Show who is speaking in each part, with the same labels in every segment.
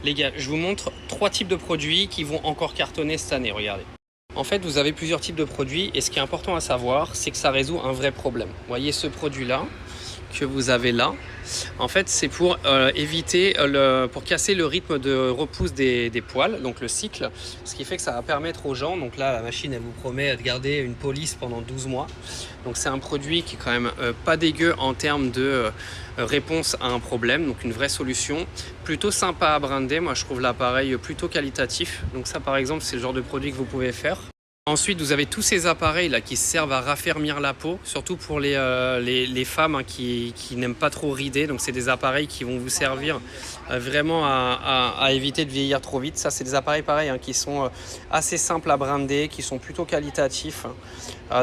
Speaker 1: Les gars, je vous montre 3 types de produits qui vont encore cartonner cette année, regardez. En fait, vous avez plusieurs types de produits et ce qui est important à savoir, c'est que ça résout un vrai problème. Vous voyez ce produit-là que vous avez là, en fait, c'est pour éviter, pour casser le rythme de repousse des poils, donc le cycle, ce qui fait que ça va permettre aux gens, donc là, la machine, elle vous promet de garder une police pendant 12 mois. Donc c'est un produit qui est quand même pas dégueu en termes de réponse à un problème, donc une vraie solution, plutôt sympa à brander. Moi, je trouve l'appareil plutôt qualitatif. Donc ça, par exemple, c'est le genre de produit que vous pouvez faire. Ensuite, vous avez tous ces appareils là qui servent à raffermir la peau, surtout pour les femmes hein, qui n'aiment pas trop rider. Donc, c'est des appareils qui vont vous servir vraiment à éviter de vieillir trop vite. Ça, c'est des appareils pareils hein, qui sont assez simples à brander, qui sont plutôt qualitatifs.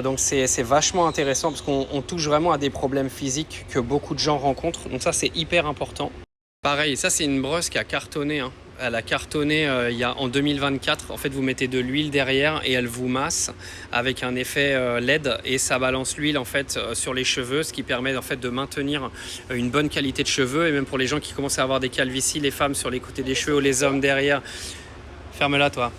Speaker 1: Donc, c'est vachement intéressant parce qu'on touche vraiment à des problèmes physiques que beaucoup de gens rencontrent. Donc, ça, c'est hyper important. Pareil, ça, c'est une brosse qui a cartonné. Hein. Elle a cartonné en 2024. En fait, vous mettez de l'huile derrière et elle vous masse avec un effet LED et ça balance l'huile en fait sur les cheveux, ce qui permet en fait de maintenir une bonne qualité de cheveux et même pour les gens qui commencent à avoir des calvities, les femmes sur les côtés des cheveux ou les hommes derrière. Ferme-la toi.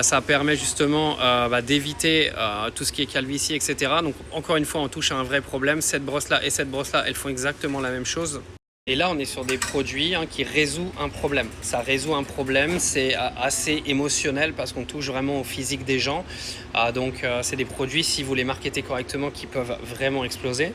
Speaker 1: Ça permet justement d'éviter tout ce qui est calvitie, etc. Donc encore une fois, on touche à un vrai problème. Cette brosse-là et cette brosse-là, elles font exactement la même chose. Et là, on est sur des produits qui résout un problème. Ça résout un problème, c'est assez émotionnel parce qu'on touche vraiment au physique des gens. Donc, c'est des produits, si vous les marketez correctement, qui peuvent vraiment exploser.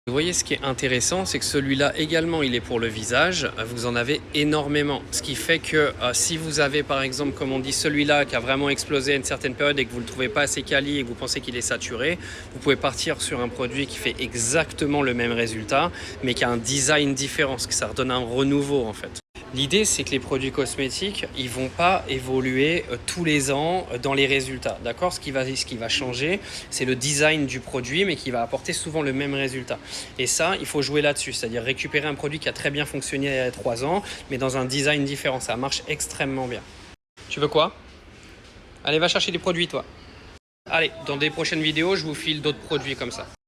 Speaker 1: Vous voyez, ce qui est intéressant, c'est que celui-là également, il est pour le visage. Vous en avez énormément. Ce qui fait que si vous avez, par exemple, comme on dit, celui-là qui a vraiment explosé à une certaine période et que vous ne le trouvez pas assez quali et que vous pensez qu'il est saturé, vous pouvez partir sur un produit qui fait exactement le même résultat, mais qui a un design différent, parce que ça redonne un renouveau, en fait. L'idée, c'est que les produits cosmétiques, ils vont pas évoluer tous les ans dans les résultats, d'accord ? Ce qui va changer, c'est le design du produit, mais qui va apporter souvent le même résultat. Et ça, il faut jouer là-dessus, c'est-à-dire récupérer un produit qui a très bien fonctionné il y a 3 ans, mais dans un design différent. Ça marche extrêmement bien. Tu veux quoi ? Allez, va chercher des produits, toi. Allez, dans des prochaines vidéos, je vous file d'autres produits comme ça.